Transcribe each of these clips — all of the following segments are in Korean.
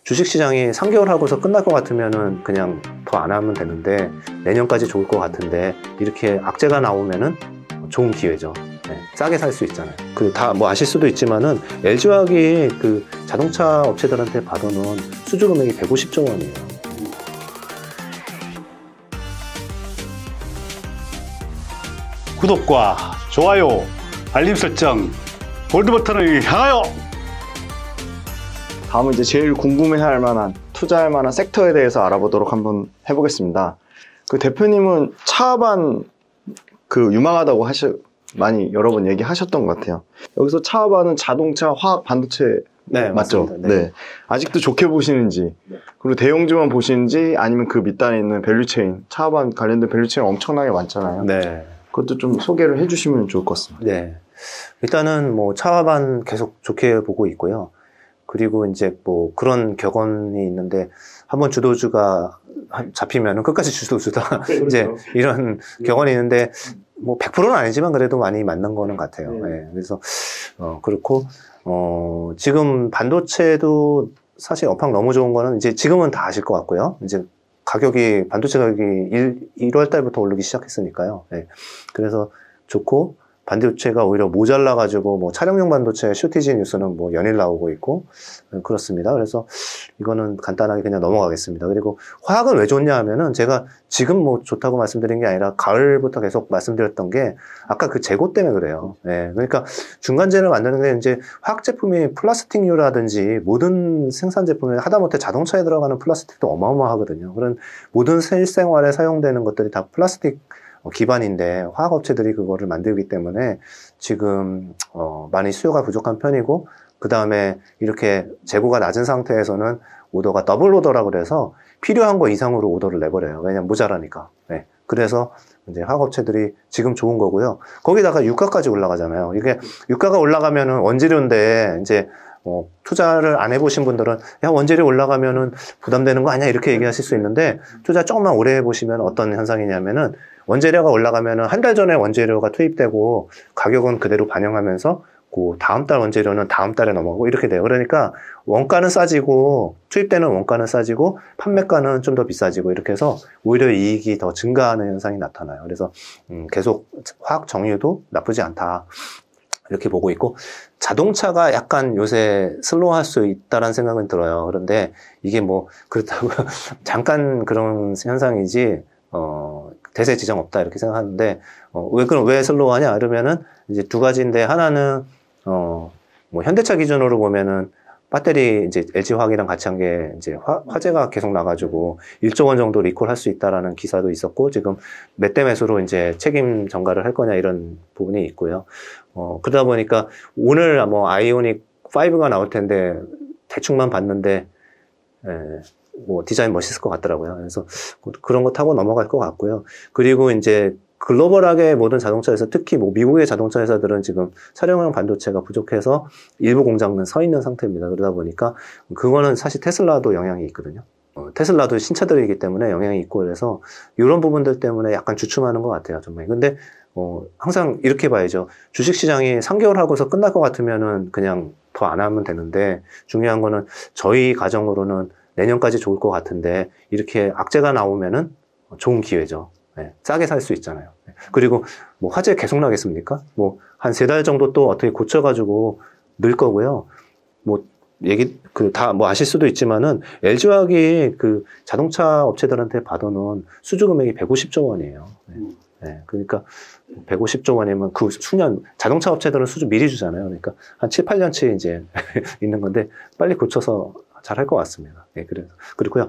주식시장이 3개월 하고서 끝날 것 같으면은 그냥 더 안 하면 되는데 내년까지 좋을 것 같은데 이렇게 악재가 나오면은 좋은 기회죠. 네, 싸게 살 수 있잖아요. 그 다 뭐 아실 수도 있지만은 LG화학이 그 자동차 업체들한테 받아놓은 수주 금액이 150조 원이에요. 구독과 좋아요, 알림 설정, 골드 버튼을 향하여! 다음은 이제 제일 궁금해할 만한, 투자할 만한 섹터에 대해서 알아보도록 한번 해보겠습니다. 그 대표님은 차반 유망하다고 많이 여러 번 얘기하셨던 것 같아요. 여기서 차반은 자동차, 화학, 반도체 네, 맞죠? 맞습니다. 네. 네. 아직도 좋게 보시는지, 그리고 대형주만 보시는지, 아니면 그 밑단에 있는 밸류체인, 차반 관련된 밸류체인 엄청나게 많잖아요. 네. 그것도 좀 소개를 해주시면 좋을 것 같습니다. 네. 일단은 뭐 차반 계속 좋게 보고 있고요. 그리고 이제 뭐 그런 격언이 있는데 한번 주도주가 잡히면은 끝까지 주도주다. 네, 그렇죠. 이제 이런 격언이 있는데 뭐 100%는 아니지만 그래도 많이 맞는 거는 같아요. 네. 네. 그래서 그렇고 지금 반도체도 사실 업황 너무 좋은 거는 이제 지금은 다 아실 것 같고요. 이제 반도체 가격이 1월 달부터 오르기 시작했으니까요. 네. 그래서 좋고, 반도체가 오히려 모자라가지고, 뭐, 촬영용 반도체 쇼티지 뉴스는 뭐, 연일 나오고 있고, 그렇습니다. 그래서 이거는 간단하게 그냥 넘어가겠습니다. 그리고 화학은 왜 좋냐 하면은 제가 지금 뭐 좋다고 말씀드린 게 아니라 가을부터 계속 말씀드렸던 게 아까 그 재고 때문에 그래요. 네. 그러니까 중간재를 만드는 게 이제 화학 제품이 플라스틱류라든지 모든 생산 제품에 하다못해 자동차에 들어가는 플라스틱도 어마어마하거든요. 그런 모든 실생활에 사용되는 것들이 다 플라스틱 기반인데 화학업체들이 그거를 만들기 때문에 지금 많이 수요가 부족한 편이고, 그 다음에 이렇게 재고가 낮은 상태에서는 오더가 더블 오더라고 그래서 필요한 거 이상으로 오더를 내버려요. 왜냐면 모자라니까. 네. 그래서 이제 화학업체들이 지금 좋은 거고요. 거기다가 유가까지 올라가잖아요. 이게 유가가 올라가면은 원재료인데 이제 투자를 안 해보신 분들은 야, 원재료 올라가면은 부담되는 거 아니야? 이렇게 얘기하실 수 있는데, 투자 조금만 오래 해보시면 어떤 현상이냐면은 원재료가 올라가면은 한 달 전에 원재료가 투입되고 가격은 그대로 반영하면서 그 다음 달 원재료는 다음 달에 넘어가고 이렇게 돼요. 그러니까 원가는 싸지고 투입되는 원가는 싸지고 판매가는 좀 더 비싸지고 이렇게 해서 오히려 이익이 더 증가하는 현상이 나타나요. 그래서 계속 화학 정유도 나쁘지 않다. 이렇게 보고 있고, 자동차가 약간 요새 슬로우할 수 있다는 생각은 들어요. 그런데 이게 뭐 그렇다고 잠깐 그런 현상이지 대세 지장 없다 이렇게 생각하는데, 왜 슬로우하냐 그러면은 이제 두 가지인데, 하나는 뭐 현대차 기준으로 보면은 배터리 이제 LG화학이랑 같이 한 게 이제 화재가 계속 나가지고 1조 원 정도 리콜할 수 있다라는 기사도 있었고, 지금 몇 대 매수로 이제 책임 전가를 할 거냐 이런 부분이 있고요. 그러다 보니까 오늘 뭐 아이오닉 5가 나올 텐데 대충만 봤는데 뭐 디자인 멋있을 것 같더라고요. 그래서 그런 거 타고 넘어갈 것 같고요. 그리고 이제 글로벌하게 모든 자동차 회사, 특히 뭐 미국의 자동차 회사들은 지금 차량용 반도체가 부족해서 일부 공장은 서 있는 상태입니다. 그러다 보니까 그거는 사실 테슬라도 영향이 있거든요. 테슬라도 신차들이기 때문에 영향이 있고, 그래서 이런 부분들 때문에 약간 주춤하는 것 같아요, 정말. 근데 항상 이렇게 봐야죠. 주식시장이 3개월 하고서 끝날 것 같으면은 그냥 더 안 하면 되는데, 중요한 거는 저희 가정으로는 내년까지 좋을 것 같은데 이렇게 악재가 나오면은 좋은 기회죠. 네, 싸게 살 수 있잖아요. 그리고 뭐 화재 계속 나겠습니까? 뭐 한 3달 정도 또 어떻게 고쳐가지고 늘 거고요. 뭐 다 뭐 아실 수도 있지만은 LG화학이 그 자동차 업체들한테 받아놓은 수주 금액이 150조 원이에요. 네, 그러니까 150조 원이면 그 수년, 자동차 업체들은 수주 미리 주잖아요. 그러니까 한 7, 8년치 이제 있는 건데 빨리 고쳐서 잘 할 것 같습니다. 네, 그리고요.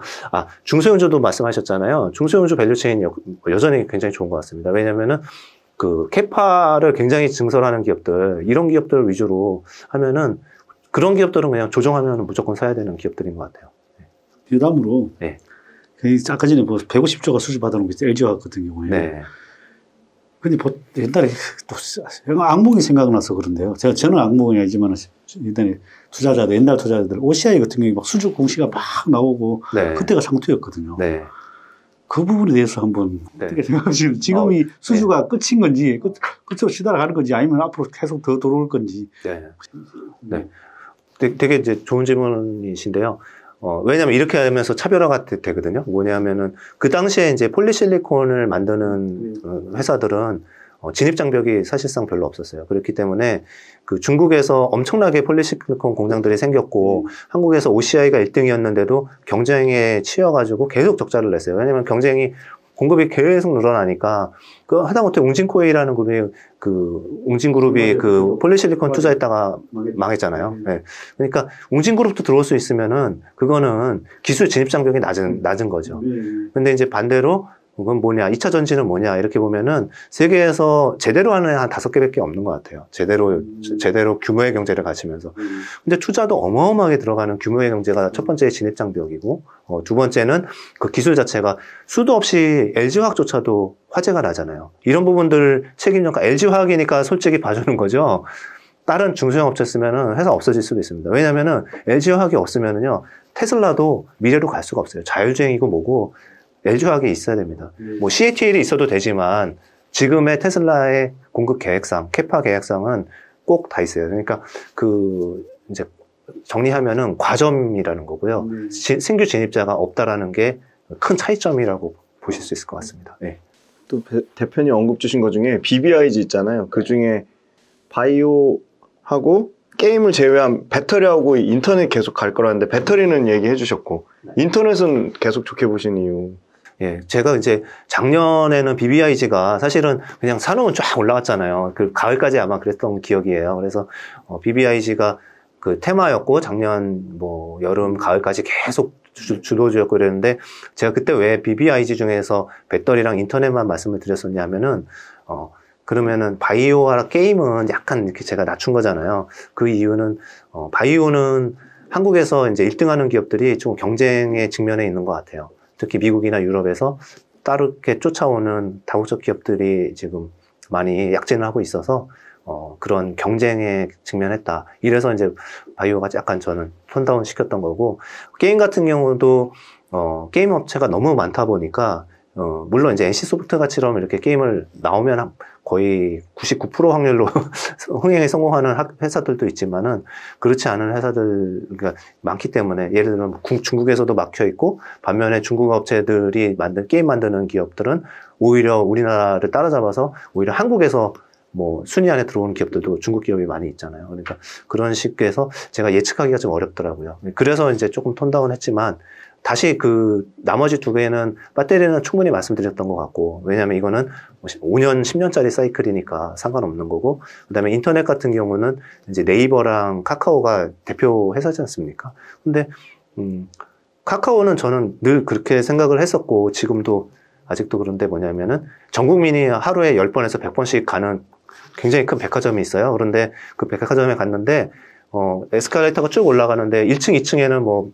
중소형주도 말씀하셨잖아요. 중소형주 밸류체인 여전히 굉장히 좋은 것 같습니다. 왜냐면은 그 캐파를 굉장히 증설하는 기업들, 이런 기업들 위주로 하면은 그런 기업들은 그냥 조정하면 무조건 사야 되는 기업들인 것 같아요. 네. 다음으로, 네. 아까 전에 뭐 150조가 수주 받아놓은 게 LG화학 같은 경우에. 네. 근데 옛날에 또 악몽이 생각나서 그런데요. 저는 악몽이 아니지만 옛날에 옛날 투자자들, OCI 같은 경우에 막 수주 공시가 막 나오고, 네. 그때가 상투였거든요. 네. 그 부분에 대해서 한번 어떻게 생각하시나요? 지금이 수주가 끝인 건지, 끝으로 시달아가는 건지, 아니면 앞으로 계속 더 들어올 건지. 네. 되게 이제 좋은 질문이신데요. 왜냐면 이렇게 하면서 차별화가 되거든요. 뭐냐면은 그 당시에 이제 폴리실리콘을 만드는 회사들은 진입장벽이 사실상 별로 없었어요. 그렇기 때문에 그 중국에서 엄청나게 폴리실리콘 공장들이 생겼고 한국에서 OCI가 1등이었는데도 경쟁에 치여가지고 계속 적자를 냈어요. 왜냐면 경쟁이 공급이 계속 늘어나니까 그 하다못해 웅진코웨이라는 그룹이 웅진그룹이 그 폴리실리콘 투자했다가 망했잖아요. 네. 그러니까 웅진그룹도 들어올 수 있으면은 그거는 기술 진입장벽이 낮은 거죠. 근데 이제 반대로 그건 뭐냐, 2차 전지는 뭐냐, 이렇게 보면은 세계에서 제대로 하는 한 5개밖에 없는 것 같아요. 제대로 규모의 경제를 가지면서. 근데 투자도 어마어마하게 들어가는 규모의 경제가 첫 번째 진입장벽이고, 두 번째는 그 기술 자체가 수도 없이 LG화학조차도 화재가 나잖아요. 이런 부분들 책임져가 LG화학이니까 솔직히 봐주는 거죠. 다른 중소형 업체 쓰면은 회사 없어질 수도 있습니다. 왜냐면은 LG화학이 없으면은요, 테슬라도 미래로 갈 수가 없어요. 자율주행이고 뭐고, LG화학이 있어야 됩니다. 뭐 CATL이 있어도 되지만 지금의 테슬라의 공급 계획상, 캐파 계획상은 꼭 다 있어요. 그러니까 이제 정리하면은 과점이라는 거고요. 신규 진입자가 없다라는 게 큰 차이점이라고 보실 수 있을 것 같습니다. 네. 또 대표님 언급 주신 것 중에 BBIG 있잖아요. 그 중에 바이오하고 게임을 제외한 배터리하고 인터넷 계속 갈 거라는데 배터리는 얘기해 주셨고 인터넷은 계속 좋게 보신 이유. 예, 제가 이제 작년에는 BBIG가 사실은 그냥 산업은 쫙 올라갔잖아요. 그 가을까지 아마 그랬던 기억이에요. 그래서 BBIG가 그 테마였고 작년 뭐 여름 가을까지 계속 주도주였고 그랬는데 제가 그때 왜 BBIG 중에서 배터리랑 인터넷만 말씀을 드렸었냐면은 그러면은 바이오와 게임은 약간 이렇게 제가 낮춘 거잖아요. 그 이유는 바이오는 한국에서 이제 1등하는 기업들이 좀 경쟁의 직면에 있는 것 같아요. 특히 미국이나 유럽에서 따르게 쫓아오는 다국적 기업들이 지금 많이 약진을 하고 있어서 그런 경쟁에 직면했다. 이래서 이제 바이오가 약간 저는 톤다운 시켰던 거고, 게임 같은 경우도 게임 업체가 너무 많다 보니까 물론 이제 NC소프트 같이처럼 이렇게 게임을 나오면 거의 99% 확률로 흥행에 성공하는 회사들도 있지만은 그렇지 않은 회사들 그러니까 많기 때문에 예를 들면 중국에서도 막혀 있고 반면에 중국 업체들이 게임 만드는 기업들은 오히려 우리나라를 따라잡아서 오히려 한국에서 뭐 순위 안에 들어오는 기업들도 중국 기업이 많이 있잖아요. 그러니까 그런 식에서 제가 예측하기가 좀 어렵더라고요. 그래서 이제 조금 톤다운 했지만 다시 나머지 두 개는 배터리는 충분히 말씀드렸던 것 같고, 왜냐면 이거는 5년, 10년짜리 사이클이니까 상관없는 거고, 그 다음에 인터넷 같은 경우는 이제 네이버랑 카카오가 대표 회사지 않습니까? 근데, 카카오는 저는 늘 그렇게 생각을 했었고, 지금도 아직도 그런데 뭐냐면은 전 국민이 하루에 10번에서 100번씩 가는 굉장히 큰 백화점이 있어요. 그런데 그 백화점에 갔는데, 에스컬레이터가 쭉 올라가는데 1층, 2층에는 뭐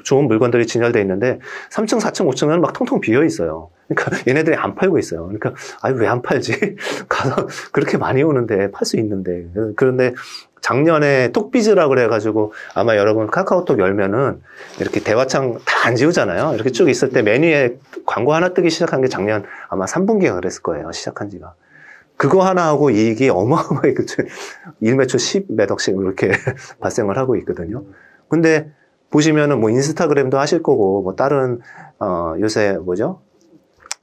좋은 물건들이 진열되어 있는데 3층, 4층, 5층은 막 텅텅 비어 있어요. 그러니까 얘네들이 안 팔고 있어요. 그러니까 아니 왜 안 팔지? 가서 그렇게 많이 오는데 팔 수 있는데. 그런데 작년에 톡비즈라고 그래가지고 아마 여러분 카카오톡 열면은 이렇게 대화창 다 안 지우잖아요. 이렇게 쭉 있을 때 메뉴에 광고 하나 뜨기 시작한 게 작년 아마 3분기가 그랬을 거예요. 시작한 지가. 그거 하나 하고 이익이 어마어마하게 1매초 10몇 억씩 이렇게 발생을 하고 있거든요. 근데 보시면은 뭐 인스타그램도 하실 거고 뭐 다른 요새 뭐죠?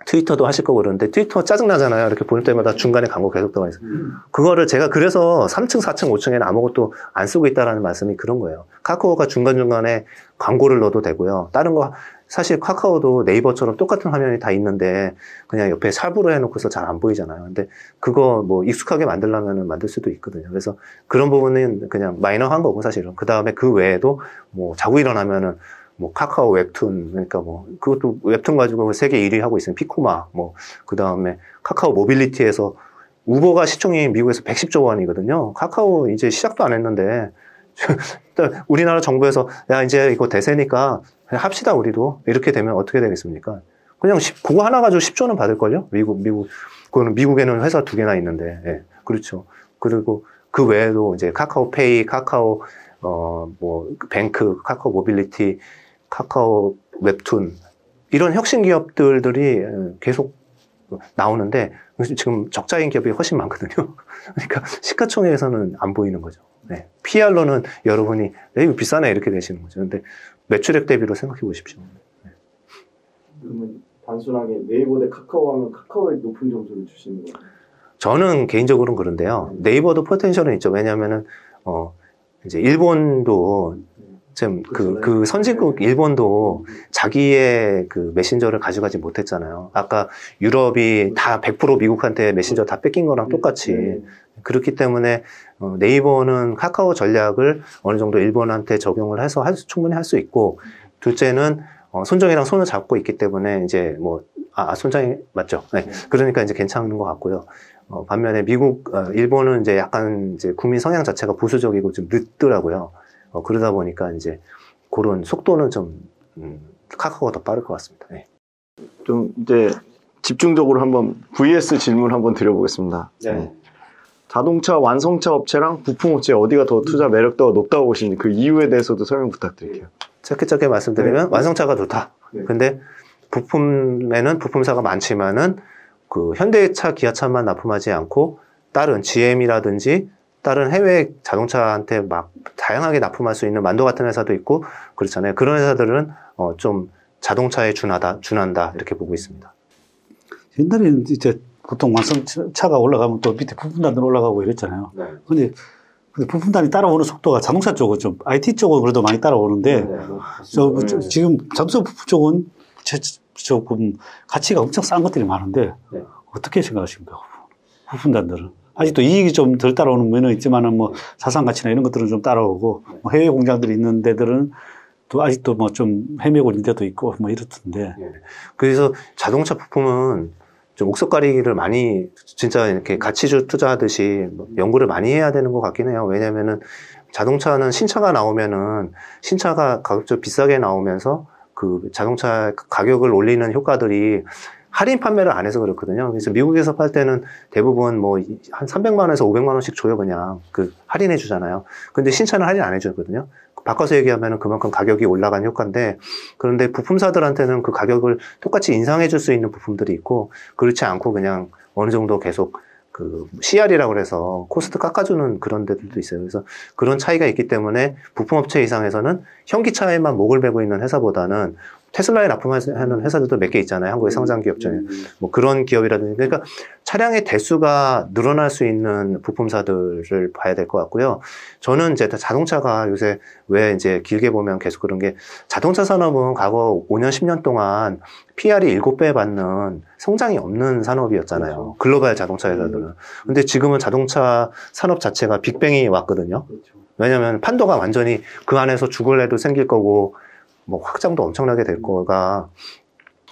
트위터도 하실 거고 그러는데 트위터 짜증나잖아요. 이렇게 볼 때마다 중간에 광고 계속 들어가 있어요. 그거를 제가 그래서 3층, 4층, 5층에는 아무것도 안 쓰고 있다라는 말씀이 그런 거예요. 카카오가 중간중간에 광고를 넣어도 되고요. 다른 거 사실 카카오도 네이버처럼 똑같은 화면이 다 있는데 그냥 옆에 샵으로 해놓고서 잘 안 보이잖아요. 근데 그거 뭐 익숙하게 만들려면 만들 수도 있거든요. 그래서 그런 부분은 그냥 마이너한 거고 사실은. 그 다음에 그 외에도 뭐 자고 일어나면은 뭐 카카오 웹툰 그러니까 뭐 그것도 웹툰 가지고 세계 1위 하고 있으면 피코마 뭐 그 다음에 카카오 모빌리티에서 우버가 시총이 미국에서 110조 원이거든요. 카카오 이제 시작도 안 했는데 우리나라 정부에서 야 이제 이거 대세니까 그냥 합시다 우리도 이렇게 되면 어떻게 되겠습니까? 그냥 그거 하나 가지고 10조는 받을걸요? 그거는 미국에는 회사 2개나 있는데 예, 그렇죠. 그리고 그 외에도 이제 카카오페이, 카카오 뭐 뱅크, 카카오 모빌리티, 카카오 웹툰 이런 혁신 기업들이 계속 나오는데 지금 적자인 기업이 훨씬 많거든요. 그러니까 시가총액에서는 안 보이는 거죠. 네. PR로는 여러분이 이거 비싸네 이렇게 되시는 거죠. 근데 매출액 대비로 생각해 보십시오. 그러면 단순하게 네이버 대 카카오 하면 카카오에 높은 점수를 주시는 거예요? 저는 개인적으로는 그런데요. 네이버도 포텐셜은 있죠. 왜냐면은, 이제 일본도 그 선진국 일본도 자기의 그 메신저를 가져가지 못했잖아요. 아까 유럽이 다 100% 미국한테 메신저 다 뺏긴 거랑 똑같이. 그렇기 때문에 네이버는 카카오 전략을 어느 정도 일본한테 적용을 해서 충분히 할 수 있고, 둘째는 손정이랑 손을 잡고 있기 때문에 이제 손정이 맞죠? 네. 그러니까 이제 괜찮은 것 같고요. 반면에 일본은 이제 약간 이제 국민 성향 자체가 보수적이고 좀 늦더라고요. 그러다 보니까 이제 그런 속도는 좀 카카오가 더 빠를 것 같습니다. 네. 좀 이제 집중적으로 한번 VS 질문 한번 드려보겠습니다. 네. 자동차 완성차 업체랑 부품 업체 어디가 더 투자 매력도가 높다고 보시는지 그 이유에 대해서도 설명 부탁드릴게요. 짧게 말씀드리면 완성차가 좋다. 근데 부품에는 부품사가 많지만은 그 현대차, 기아차만 납품하지 않고 다른 GM이라든지 다른 해외 자동차한테 막 다양하게 납품할 수 있는 만도 같은 회사도 있고 그렇잖아요. 그런 회사들은 좀 자동차에 준한다 이렇게 보고 있습니다. 옛날에는 이제 보통 완성차가 올라가면 또 밑에 부품단들 올라가고 이랬잖아요. 근데 부품단이 따라오는 속도가 자동차 쪽은 좀 IT 쪽은 그래도 많이 따라오는데 지금 자동차 부품 쪽은 조금 가치가 엄청 싼 것들이 많은데 어떻게 생각하십니까? 부품단들은 아직도 이익이 좀 덜 따라오는 면은 있지만은 뭐 자산 가치나 이런 것들은 좀 따라오고 뭐 해외 공장들이 있는 데들은 또 아직도 뭐 좀 헤매고 있는 데도 있고 뭐 이렇던데. 그래서 자동차 부품은 좀 옥석가리기를 많이 진짜 이렇게 가치주 투자하듯이 연구를 많이 해야 되는 것 같긴 해요. 왜냐면은 자동차는 신차가 나오면은 신차가 가격적으로 비싸게 나오면서 그 자동차 가격을 올리는 효과들이 할인 판매를 안 해서 그렇거든요. 그래서 미국에서 팔 때는 대부분 뭐 한 300만 원에서 500만 원씩 줘요, 그냥. 그 할인해 주잖아요. 근데 신차는 할인 안 해주거든요. 바꿔서 얘기하면 그만큼 가격이 올라간 효과인데, 그런데 부품사들한테는 그 가격을 똑같이 인상해 줄 수 있는 부품들이 있고, 그렇지 않고 그냥 어느 정도 계속 그 CR이라고 그래서 코스트 깎아주는 그런 데들도 있어요. 그래서 그런 차이가 있기 때문에 부품업체 이상에서는 현기차에만 목을 베고 있는 회사보다는 테슬라에 납품하는 회사들도 몇 개 있잖아요. 한국의 상장 기업 중에. 뭐 그런 기업이라든지. 그러니까 차량의 대수가 늘어날 수 있는 부품사들을 봐야 될 것 같고요. 저는 이제 자동차가 요새 왜 이제 길게 보면 계속 그런 게 자동차 산업은 과거 5년, 10년 동안 PR이 7배 받는 성장이 없는 산업이었잖아요. 그렇죠. 글로벌 자동차 회사들은. 근데 지금은 자동차 산업 자체가 빅뱅이 왔거든요. 그렇죠. 왜냐하면 판도가 완전히 그 안에서 죽을 애도 생길 거고 뭐 확장도 엄청나게 될 거가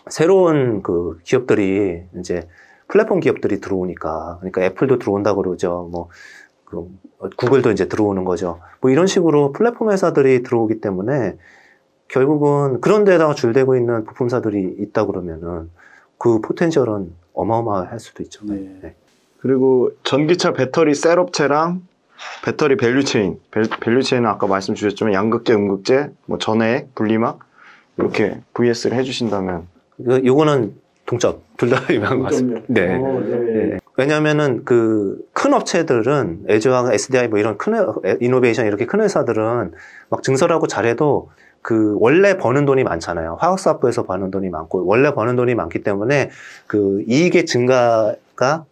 새로운 그 기업들이 이제 플랫폼 기업들이 들어오니까 그러니까 애플도 들어온다고 그러죠. 뭐 그 구글도 이제 들어오는 거죠. 뭐 이런 식으로 플랫폼 회사들이 들어오기 때문에 결국은 그런 데다가 줄대고 있는 부품사들이 있다 그러면은 그 포텐셜은 어마어마할 수도 있죠. 네. 네. 그리고 전기차 배터리 셀업체랑 배터리 밸류체인, 밸류체인은 아까 말씀 주셨지만 양극재, 음극재, 뭐 전해액, 분리막 이렇게 VS를 해주신다면 요거는 동점 둘 다 유명한 것 같습니다. 네. 네. 왜냐하면은 그 큰 업체들은 LG와 SDI 뭐 이런 큰 이노베이션 이렇게 큰 회사들은 막 증설하고 잘해도 그 원래 버는 돈이 많잖아요. 화학사업부에서 버는 돈이 많고 원래 버는 돈이 많기 때문에 그 이익의 증가가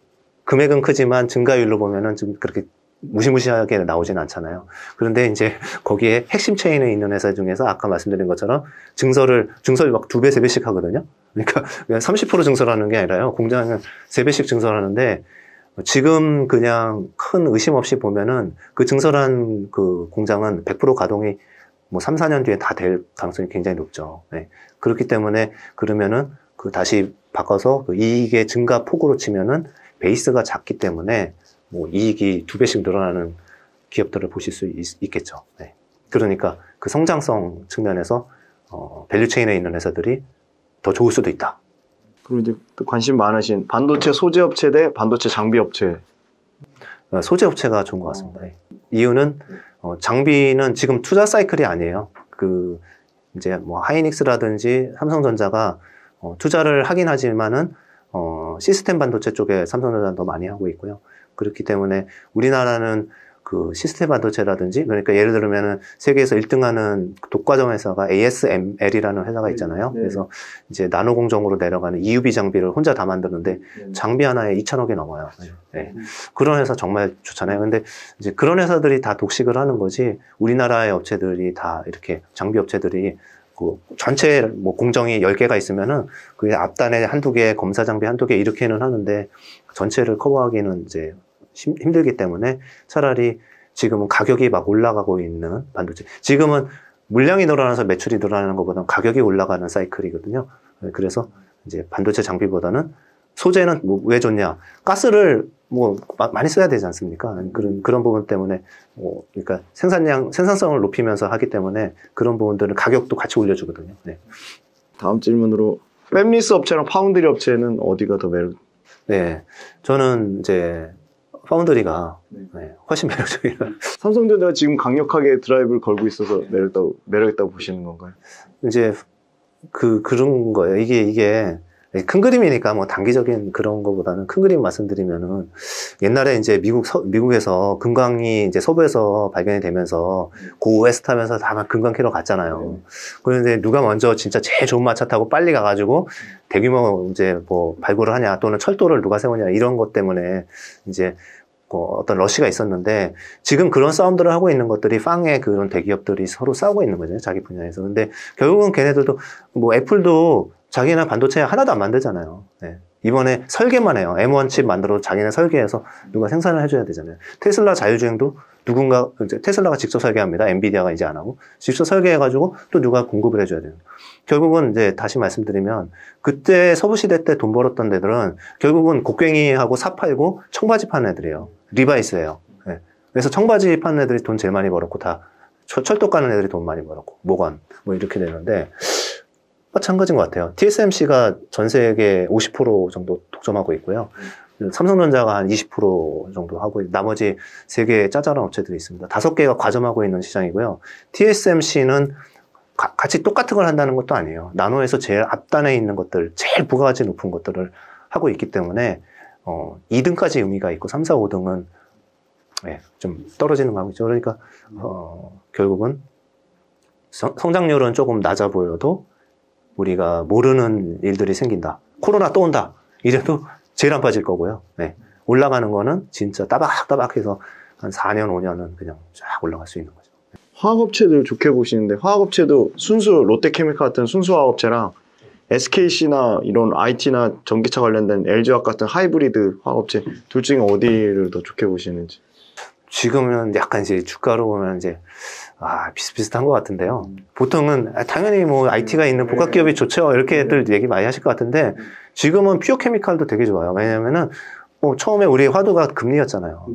금액은 크지만 증가율로 보면은 좀 그렇게 무시무시하게 나오진 않잖아요. 그런데 이제 거기에 핵심 체인에 있는 회사 중에서 아까 말씀드린 것처럼 증설을 막 2배, 3배씩 하거든요. 그러니까 그냥 30% 증설하는 게 아니라요. 공장은 3배씩 증설하는데 지금 그냥 큰 의심 없이 보면은 그 증설한 그 공장은 100% 가동이 뭐 3, 4년 뒤에 다 될 가능성이 굉장히 높죠. 네. 그렇기 때문에 그러면은 그 다시 바꿔서 그 이익의 증가 폭으로 치면은 베이스가 작기 때문에 뭐 이익이 2배씩 늘어나는 기업들을 보실 수 있겠죠. 네. 그러니까 그 성장성 측면에서 밸류체인에 있는 회사들이 더 좋을 수도 있다. 그리고 이제 또 관심 많으신 반도체 소재업체 대 반도체 장비업체. 소재업체가 좋은 것 같습니다. 이유는 장비는 지금 투자 사이클이 아니에요. 그 이제 뭐 하이닉스라든지 삼성전자가 투자를 하긴 하지만은 시스템 반도체 쪽에 삼성전자는 더 많이 하고 있고요. 그렇기 때문에 우리나라는 그 시스템 반도체라든지, 그러니까 예를 들면은 세계에서 1등하는 독과점 회사가 ASML이라는 회사가 있잖아요. 네. 그래서 이제 나노 공정으로 내려가는 EUV 장비를 혼자 다 만드는데 장비 하나에 2천억이 넘어요. 네. 그런 회사 정말 좋잖아요. 근데 이제 그런 회사들이 다 독식을 하는 거지, 우리나라의 업체들이 다 이렇게 장비 업체들이 그 전체 뭐 공정이 10개가 있으면은 그게 앞단에 한두 개, 검사 장비 한두 개 이렇게는 하는데 전체를 커버하기는 이제 힘들기 때문에 차라리 지금은 가격이 막 올라가고 있는 반도체. 지금은 물량이 늘어나서 매출이 늘어나는 것보다는 가격이 올라가는 사이클이거든요. 그래서 이제 반도체 장비보다는 소재는 뭐 왜 좋냐? 가스를 뭐 많이 써야 되지 않습니까? 그런 부분 때문에 그러니까 생산성을 높이면서 하기 때문에 그런 부분들은 가격도 같이 올려주거든요. 네. 다음 질문으로 팹리스 업체랑 파운드리 업체는 어디가 더 네, 저는 이제 파운드리가 훨씬 매력적이라. 삼성전자가 지금 강력하게 드라이브를 걸고 있어서 매력있다고 보시는 건가요? 이제 그런 거예요. 이게 큰 그림이니까 뭐 단기적인 그런 거보다는 큰 그림 말씀드리면은 옛날에 이제 미국에서 금광이 이제 서부에서 발견이 되면서 고웨스트 하면서 다 막 금광 캐러 갔잖아요. 그런데 누가 먼저 진짜 제일 좋은 마차 타고 빨리 가가지고 대규모 이제 뭐 발굴을 하냐, 또는 철도를 누가 세우냐, 이런 것 때문에 이제 어떤 러시가 있었는데, 지금 그런 싸움들을 하고 있는 것들이 팡의 그런 대기업들이 서로 싸우고 있는 거죠, 자기 분야에서. 근데 결국은 걔네들도 뭐 애플도 자기네 반도체 하나도 안 만들잖아요. 네. 이번에 설계만 해요. M1 칩 만들어도 자기네 설계해서 누가 생산을 해줘야 되잖아요. 테슬라 자율주행도 누군가, 이제 테슬라가 직접 설계합니다. 엔비디아가 이제 안 하고. 직접 설계해가지고 또 누가 공급을 해줘야 돼요. 결국은 이제 다시 말씀드리면, 그때 서부시대 때 돈 벌었던 데들은 결국은 곡괭이하고 사 팔고 청바지 파는 애들이에요. 리바이스예요. 네. 그래서 청바지 파는 애들이 돈 제일 많이 벌었고, 다 철도 까는 애들이 돈 많이 벌었고, 모건, 뭐 이렇게 되는데, 마찬가지인 것 같아요. TSMC가 전 세계 50% 정도 독점하고 있고요. 삼성전자가 한 20% 정도 하고, 나머지 3개의 짜잘한 업체들이 있습니다. 5개가 과점하고 있는 시장이고요. TSMC는 같이 똑같은 걸 한다는 것도 아니에요. 나노에서 제일 앞단에 있는 것들, 제일 부가가치 높은 것들을 하고 있기 때문에 2등까지 의미가 있고 3, 4, 5등은 좀 떨어지는 거죠. 그러니까 결국은 성장률은 조금 낮아 보여도 우리가 모르는 일들이 생긴다. 코로나 또 온다. 이래도 제일 안 빠질 거고요. 네. 올라가는 거는 진짜 따박따박해서 한 4년, 5년은 그냥 쫙 올라갈 수 있는 거죠. 화학업체들 좋게 보시는데, 화학업체도 롯데케미칼 같은 순수 화학업체랑 SKC나 이런 IT나 전기차 관련된 LG화학 같은 하이브리드 화학업체 둘 중에 어디를 더 좋게 보시는지. 지금은 약간 이제 주가로 보면 이제 비슷비슷한 것 같은데요. 보통은 당연히 뭐 IT가 있는 복합기업이 좋죠, 이렇게들 얘기 많이 하실 것 같은데, 지금은 퓨어케미칼도 되게 좋아요. 왜냐면은 처음에 우리 화두가 금리였잖아요.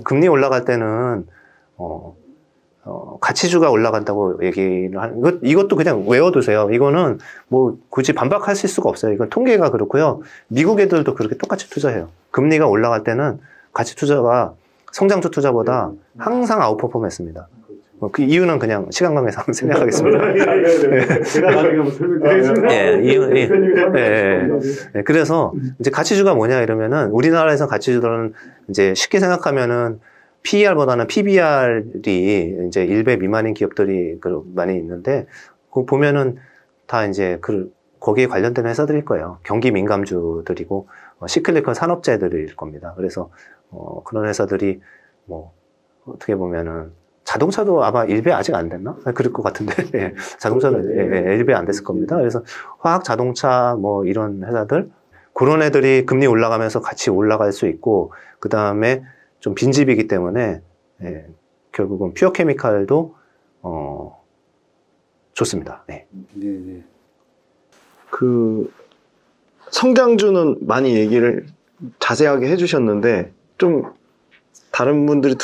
금리 올라갈 때는 가치주가 올라간다고 얘기를 하는, 이것도 그냥 외워두세요. 이거는 뭐 굳이 반박하실 수가 없어요. 이건 통계가 그렇고요. 미국 애들도 그렇게 똑같이 투자해요. 금리가 올라갈 때는 가치 투자가 성장주 투자보다 항상 아웃퍼폼 했습니다. 그 이유는 그냥 시간 관계상 생략하겠습니다. 제가 나중에 한번 설명드리겠습니다. 그래서 이제 가치주가 뭐냐 이러면은, 우리나라에서 가치주들은 이제 쉽게 생각하면은 PER보다는 PBR이 이제 1배 미만인 기업들이 많이 있는데, 그 보면은 다 이제 거기에 관련된 회사들일 거예요. 경기 민감주들이고 시클리컬 산업재들일 겁니다. 그래서 그런 회사들이 뭐 어떻게 보면은 자동차도 아마 1배 아직 안 됐나? 그럴 것 같은데, 자동차도 1배 안 됐을 겁니다. 그래서 화학, 자동차 뭐 이런 회사들, 그런 애들이 금리 올라가면서 같이 올라갈 수 있고, 그 다음에 좀 빈집이기 때문에 결국은 퓨어케미칼도 좋습니다. 네. 그 성장주는 많이 얘기를 자세하게 해주셨는데, 좀 다른 분들이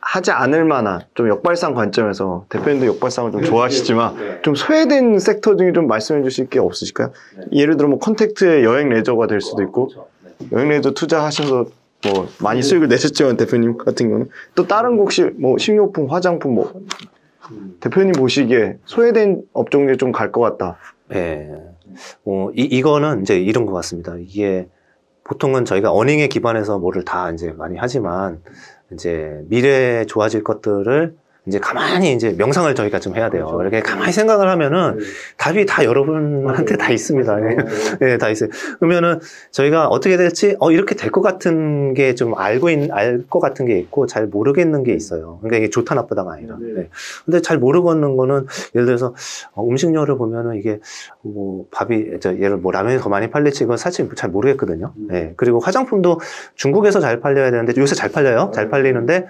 하지 않을 만한 좀 역발상 관점에서, 대표님도 역발상을 좀 좋아하시지만 좀 소외된 섹터 중에 좀 말씀해 주실 게 없으실까요? 예를 들어 뭐 컨택트의 여행 레저가 될 수도 있고, 여행 레저 투자하셔서 뭐 많이 수익을 내셨지만, 대표님 같은 경우는 또 다른 거 혹시 뭐 식료품, 화장품 뭐 대표님 보시기에 소외된 업종에 좀 갈 것 같다. 네. 이거는 이제 이런 것 같습니다. 이게 보통은 저희가 어닝에 기반해서 뭐를 다 이제 많이 하지만, 이제 미래에 좋아질 것들을 이제 가만히 이제 명상을 저희가 좀 해야 돼요. 그렇죠. 이렇게 가만히 생각을 하면은 답이 다 여러분한테 다 있습니다. 네, 다 있어요. 그러면은 저희가 어떻게 될지, 이렇게 될 것 같은 게 좀 알 것 같은 게 있고 잘 모르겠는 게 있어요. 그러니까 이게 좋다 나쁘다가 아니라. 네. 근데 잘 모르겠는 거는 예를 들어서 음식료를 보면은 이게 뭐 예를 뭐 라면이 더 많이 팔릴지 이건 사실 잘 모르겠거든요. 네. 그리고 화장품도 중국에서 잘 팔려야 되는데 요새 잘 팔려요. 잘 팔리는데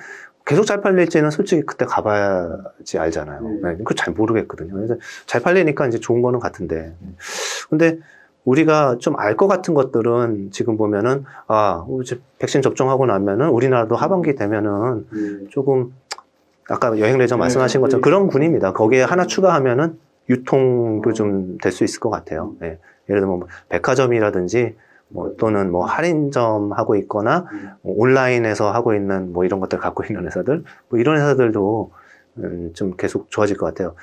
계속 잘 팔릴지는 솔직히 그때 가봐야지 알잖아요. 네, 그걸 잘 모르겠거든요. 그래서 잘 팔리니까 이제 좋은 거는 같은데. 근데 우리가 좀 알 것 같은 것들은 지금 보면은, 이제 백신 접종하고 나면은 우리나라도 하반기 되면은 조금, 아까 여행 레저 말씀하신 것처럼 그런 군입니다. 거기에 하나 추가하면은 유통도 좀 될 수 있을 것 같아요. 네. 예를 들면 뭐 백화점이라든지 또는 할인점 하고 있거나 온라인에서 하고 있는 이런 것들 갖고 있는 회사들 이런 회사들도 좀 계속 좋아질 것 같아요.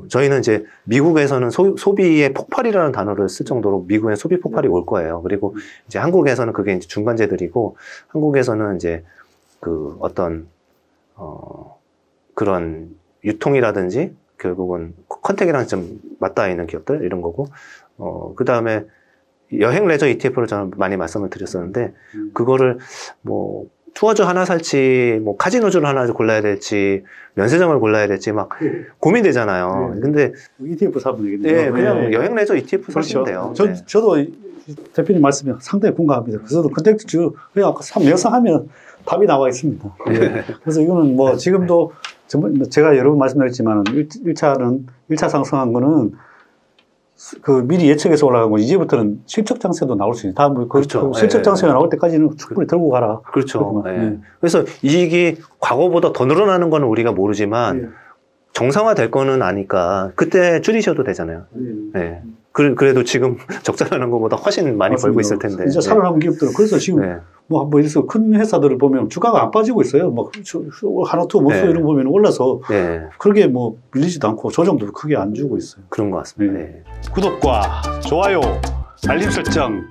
저희는 이제 미국에서는 소비의 폭발이라는 단어를 쓸 정도로 미국에 소비 폭발이 올 거예요. 그리고 이제 한국에서는 그게 이제 중간재들이고 한국에서는 이제 그 어떤 그런 유통이라든지 결국은 컨택이랑 좀 맞닿아 있는 기업들 이런 거고 그 다음에 여행 레저 ETF를 저는 많이 말씀을 드렸었는데, 그거를 투어주 하나 살지, 카지노주를 하나 골라야 될지, 면세점을 골라야 될지 막 고민되잖아요. 근데 ETF 사면 되겠네요. 네, 그냥 여행 레저 ETF 사시면 돼요. 저도 대표님 말씀에 상당히 공감합니다. 그래서 컨텍스트 그냥 아까 명상하면 답이 나와 있습니다. 그래서 이거는 지금도 제가 여러 번 말씀드렸지만 1차 상승한 거는 미리 예측해서 올라간 거 이제부터는 실적 장세도 나올 수 있어요. 다음 그렇죠. 실적 장세가 나올 때까지는 충분히 들고 가라. 그렇죠. 그래서 이익이 과거보다 더 늘어나는 거는 우리가 모르지만 정상화 될 거는 아니까 그때 줄이셔도 되잖아요. 그래도 지금 적자라는 것보다 훨씬 많이 벌고 있을 텐데. 이제 살아남은 기업들은 그래서 지금 이래서 큰 회사들을 보면 주가가 안 빠지고 있어요. 하나투어 모스 이런 거 보면 올라서 그렇게 밀리지도 않고 조정도 크게 안 주고 있어요. 그런 것 같습니다. 구독과 좋아요, 알림 설정